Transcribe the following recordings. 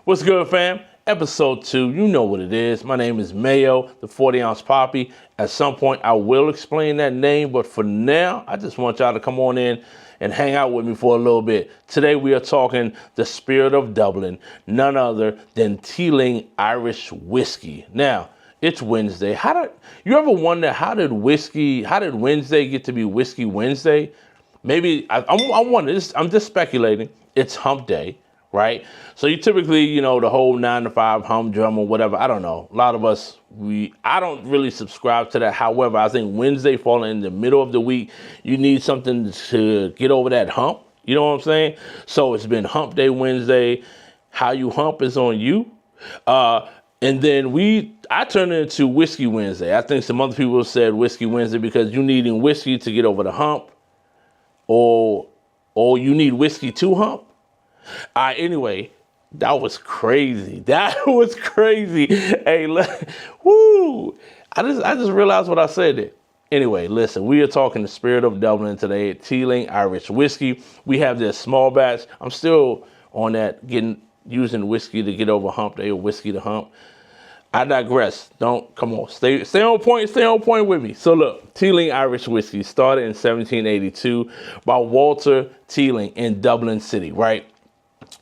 What's good, fam? Episode 2, you know what it is. My name is Mayo, the 40-ounce Poppy. At some point, I will explain that name, but for now, I just want y'all to come on in and hang out with me for a little bit. Today, we are talking the spirit of Dublin, none other than Teeling Irish Whiskey. Now, it's Wednesday. You ever wonder how did Wednesday get to be Whiskey Wednesday? Maybe, I wonder, I'm just speculating. It's hump day. Right? So you typically, the whole 9 to 5 humdrum or whatever. I don't know. A lot of us, I don't really subscribe to that. However, I think Wednesday falling in the middle of the week, you need something to get over that hump. You know what I'm saying? So it's been hump day Wednesday. How you hump is on you. And then I turned it into Whiskey Wednesday. I think some other people said Whiskey Wednesday because you needing whiskey to get over the hump, or you need whiskey to hump. Anyway, that was crazy. That was crazy. Hey, woo! I just realized what I said there. Anyway, listen, we are talking the spirit of Dublin today at Teeling Irish Whiskey. We have this small batch. I'm still on that using whiskey to get over hump day or whiskey to hump. I digress. Come on, stay on point with me. So look, Teeling Irish Whiskey started in 1782 by Walter Teeling in Dublin City, right?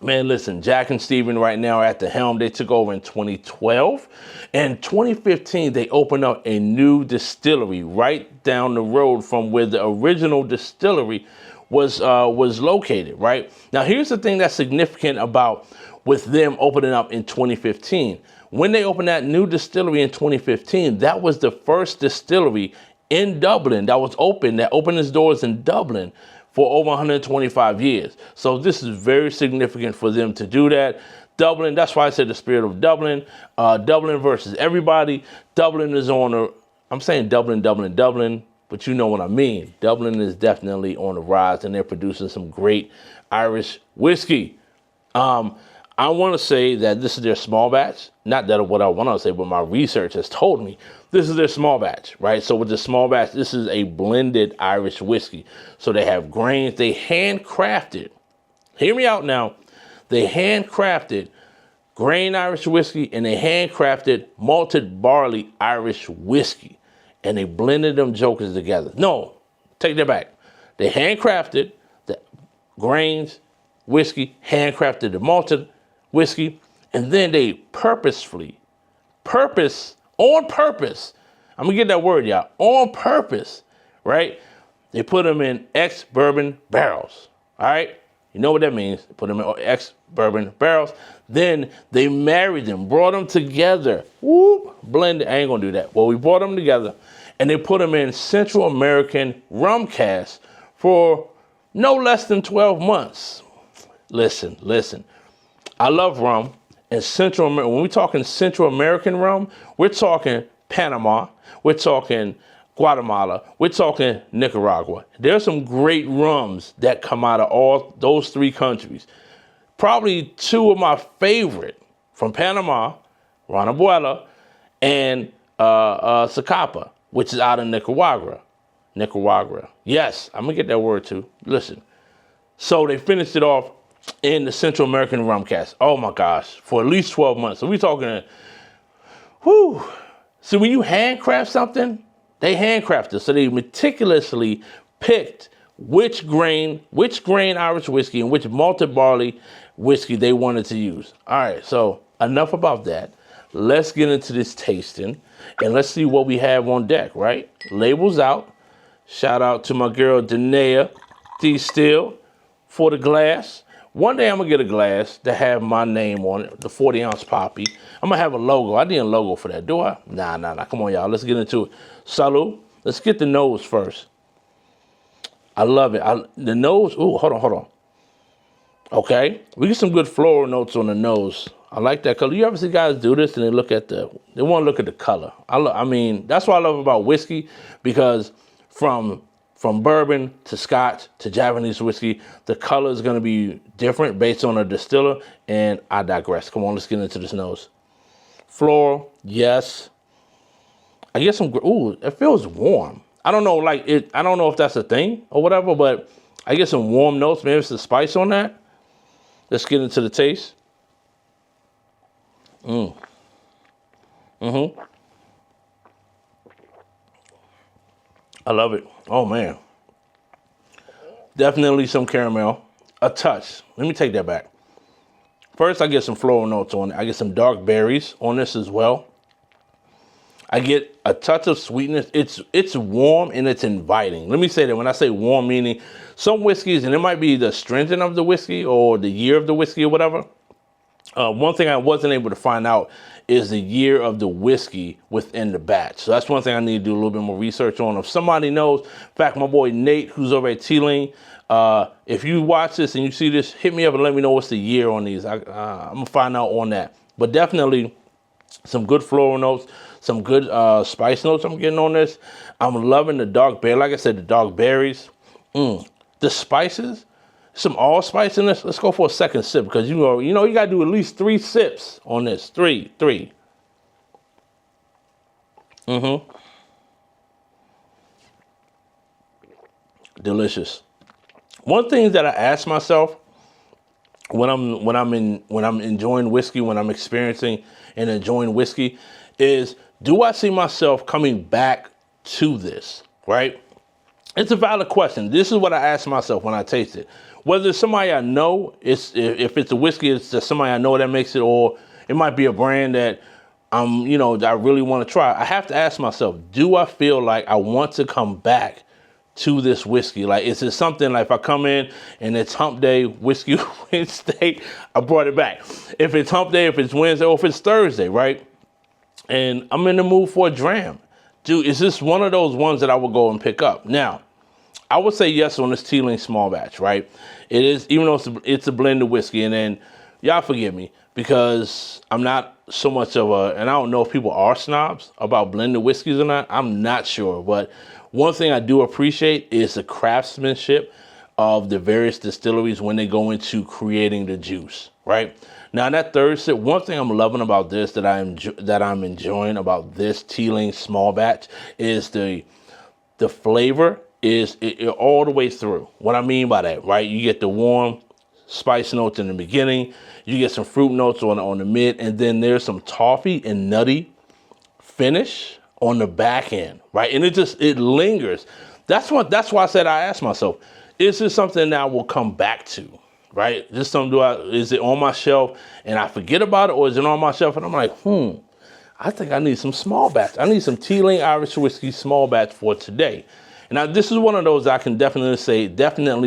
Man, listen, Jack and Stephen right now are at the helm. They took over in 2012. In 2015, they opened up a new distillery right down the road from where the original distillery was located, right? Now, here's the thing that's significant about with them opening up in 2015. When they opened that new distillery in 2015, that was the first distillery in Dublin that opened its doors in Dublin for over 125 years. So this is very significant for them to do that. Dublin, that's why I said the spirit of Dublin. Dublin versus everybody. Dublin is I'm saying Dublin, but you know what I mean. Dublin is definitely on the rise, and they're producing some great Irish whiskey. I want to say that this is their small batch. Not that what I want to say, but my research has told me this is their small batch, right? So with the small batch, this is a blended Irish whiskey. So they have grains. They handcrafted. Hear me out now. They handcrafted grain Irish whiskey and they handcrafted malted barley Irish whiskey. And they blended them jokers together. No, take that back. They handcrafted the grains, whiskey, handcrafted the malted whiskey, and then they on purpose, I'm gonna get that word, y'all, on purpose, right? They put them in ex-bourbon barrels, all right? You know what that means. They put them in ex-bourbon barrels. Then they married them, brought them together, blended. I ain't gonna do that. Well, we brought them together, and they put them in Central American rum casks for no less than 12 months. Listen. I love rum. And when we're talking Central American rum, we're talking Panama, we're talking Guatemala, we're talking Nicaragua. There's some great rums that come out of all those three countries. Probably two of my favorite from Panama, Ranabuela, and Zacapa, which is out of Nicaragua. Yes, I'm gonna get that word too. Listen. So they finished it off in the Central American rum cask. Oh my gosh, for at least 12 months. So we're talking, So when you handcraft something, they handcrafted. So they meticulously picked which grain Irish whiskey and which malted barley whiskey they wanted to use. All right, so enough about that. Let's get into this tasting and let's see what we have on deck, right? Labels out. Shout out to my girl, Danae D. Still for the glass. One day I'm gonna get a glass that have my name on it, the 40-ounce Poppy. I'm gonna have a logo. I need a logo for that, do I? Nah. Come on, y'all. Let's get into it. Salud. Let's get the nose first. I love it. The nose. Ooh, hold on. Okay, we get some good floral notes on the nose. I like that color. You ever see guys do this and they want to look at the color. I mean, that's what I love about whiskey, because from bourbon to Scotch to Japanese whiskey, the color is going to be different based on a distiller, and I digress. Come on, let's get into this nose. Floral, yes. I get some, it feels warm. I don't know, I don't know if that's a thing or whatever, but I get some warm notes. Maybe it's the spice on that. Let's get into the taste. I love it. Oh man. Definitely some caramel. A touch. Let me take that back. First, I get some floral notes on it. I get some dark berries on this as well. I get a touch of sweetness. It's warm and it's inviting. Let me say that when I say warm, meaning some whiskeys, and it might be the strengthening of the whiskey or the year of the whiskey or whatever. One thing I wasn't able to find out is the year of the whiskey within the batch. So that's one thing I need to do a little bit more research on. If somebody knows, in fact, my boy Nate, who's over at Teeling, if you watch this and you see this, hit me up and let me know what's the year on these. I'm going to find out on that. But definitely some good floral notes, some good spice notes I'm getting on this. I'm loving the dark berry. Like I said, the dark berries. The spices. Some allspice in this. Let's go for a second sip because you got to do at least 3 sips on this. Three. Delicious. One thing that I ask myself when I'm enjoying whiskey, when I'm experiencing and enjoying whiskey, is do I see myself coming back to this? Right? It's a valid question. This is what I ask myself when I taste it. Whether it's somebody I know, if it's a whiskey, it's just somebody I know that makes it, or it might be a brand that that I really want to try. I have to ask myself, do I feel like I want to come back to this whiskey? Like, is it something like if I come in and it's hump day, whiskey Wednesday, I brought it back. If it's hump day, if it's Wednesday, or if it's Thursday, right? And I'm in the mood for a dram. Dude, is this one of those ones that I would go and pick up? Now, I would say yes on this Teeling small batch, right? It is, even though it's a blended whiskey, and then y'all forgive me because I'm not so much of and I don't know if people are snobs about blended whiskeys or not. I'm not sure, but one thing I do appreciate is the craftsmanship of the various distilleries when they go into creating the juice, right? Now that third sip, one thing I'm loving about this that I'm enjoying about this Teeling small batch is the flavor is all the way through. What I mean by that, right? You get the warm spice notes in the beginning, you get some fruit notes on the mid, and then there's some toffee and nutty finish on the back end, right? And it lingers. That's why I said I asked myself, is this something that I will come back to, right? Is it on my shelf and I forget about it, or is it on my shelf and I'm like, I think I need some small batch. I need some Teeling Irish Whiskey small batch for today. And now this is one of those I can definitely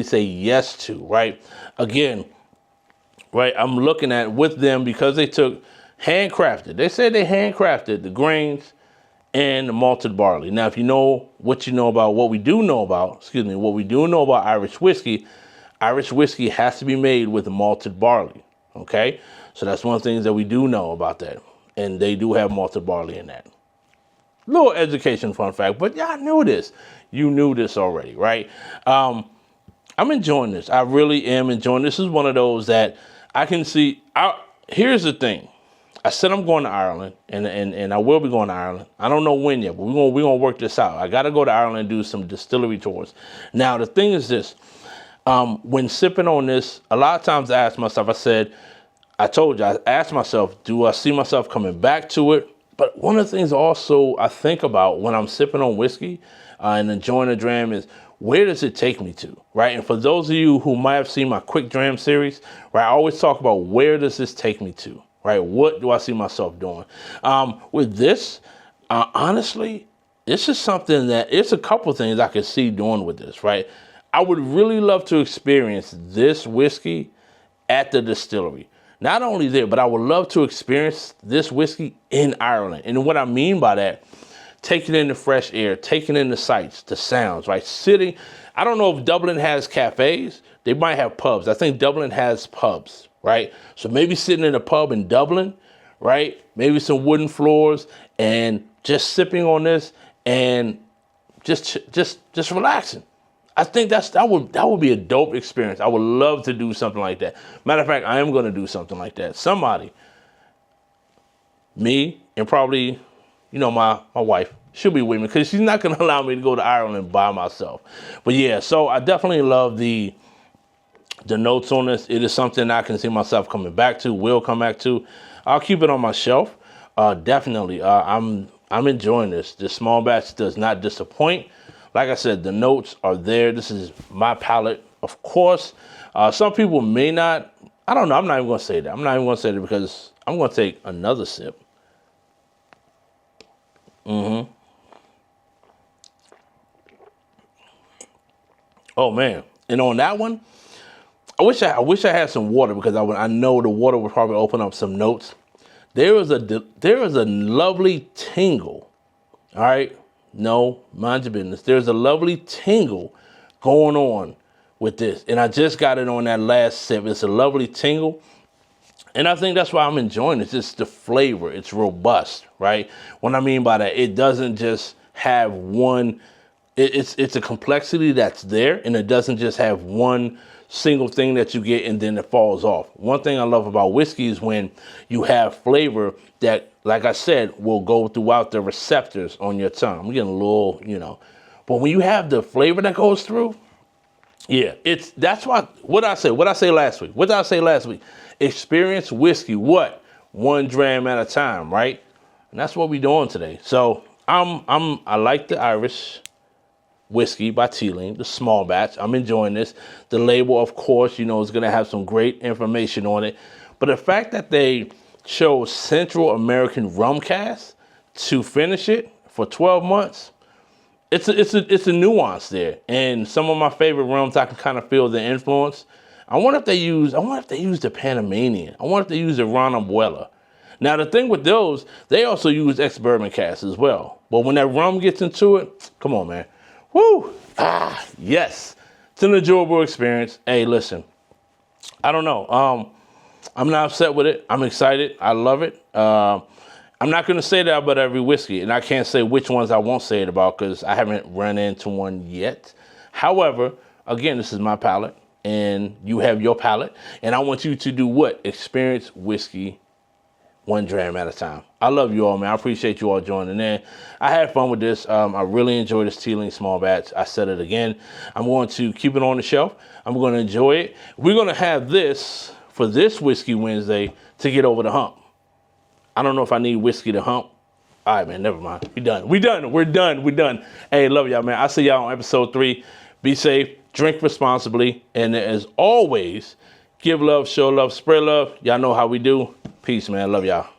say yes to, right? Again, right, I'm looking at with them because they took handcrafted. They said they handcrafted the grains and the malted barley. Now, if you know what we do know about Irish whiskey has to be made with malted barley, okay? So that's one of the things that we do know about that. And they do have malted barley in that. Little education fun fact, but y'all knew this. You knew this already, right? I'm enjoying this. I really am enjoying this. This is one of those that I can see. Here's the thing. I said I'm going to Ireland, and I will be going to Ireland. I don't know when yet, but we're gonna work this out. I got to go to Ireland and do some distillery tours. Now, the thing is this. When sipping on this, a lot of times I ask myself, I asked myself, do I see myself coming back to it? But one of the things also I think about when I'm sipping on whiskey and enjoying a dram is, where does it take me to, right? And for those of you who might have seen my quick dram series, right, I always talk about where does this take me to, right? What do I see myself doing? With this, honestly, this is something that, it's a couple things I could see doing with this, right? I would really love to experience this whiskey at the distillery. Not only there, but I would love to experience this whiskey in Ireland. And what I mean by that, taking in the fresh air, taking in the sights, the sounds, right? Sitting, I don't know if Dublin has cafes. They might have pubs. I think Dublin has pubs, right? So maybe sitting in a pub in Dublin, right? Maybe some wooden floors and just sipping on this and just relaxing. I think that would be a dope experience. I would love to do something like that. Matter of fact, I am going to do something like that. Somebody, me, and probably, my wife, she'll be with me because she's not going to allow me to go to Ireland by myself. But yeah, so I definitely love the The notes on this, it is something I can see myself coming back to, will come back to. I'll keep it on my shelf. Definitely, I'm enjoying this. This small batch does not disappoint. Like I said, the notes are there. This is my palate, of course. Some people may not. I don't know. I'm not even going to say that. I'm not even going to say that because I'm going to take another sip. Oh man! And on that one, I wish I had some water because I know the water would probably open up some notes. There is a lovely tingle. All right, no, mind your business. There's a lovely tingle going on with this, and I just got it on that last sip. It's a lovely tingle, and I think that's why I'm enjoying it. It's just the flavor. It's robust, right? What I mean by that, it doesn't just have one. It's a complexity that's there, and it doesn't just have one single thing that you get and then it falls off. One thing I love about whiskey is when you have flavor that, like I said, will go throughout the receptors on your tongue. I'm getting a little, but when you have the flavor that goes through, yeah, that's why. What did I say last week? Experience whiskey. What? 1 dram at a time, right? And that's what we're doing today. So I like the Irish Whiskey by Teeling, the small batch. I'm enjoying this. The label, of course, is going to have some great information on it. But the fact that they chose Central American rum cask to finish it for 12 months, it's a nuance there. And some of my favorite rums, I can kind of feel the influence. I wonder if they use the Panamanian. I wonder if they use the Ron Abuela. Now, the thing with those, they also use ex-bourbon casks as well. But when that rum gets into it, come on, man. Woo! Yes. It's an enjoyable experience. Hey, listen, I don't know. I'm not upset with it. I'm excited. I love it. I'm not going to say that about every whiskey, and I can't say which ones I won't say it about because I haven't run into one yet. However, again, this is my palate, and you have your palate, and I want you to do what? Experience whiskey 1 dram at a time. I love you all, man. I appreciate you all joining in. I had fun with this. I really enjoyed this Teeling small batch. I said it again. I'm going to keep it on the shelf. I'm going to enjoy it. We're going to have this for this Whiskey Wednesday to get over the hump. I don't know if I need whiskey to hump. All right, man, never mind. We're done. Hey, love y'all, man. I'll see y'all on episode 3. Be safe, drink responsibly, and as always, give love, show love, spread love. Y'all know how we do. Peace, man. Love y'all.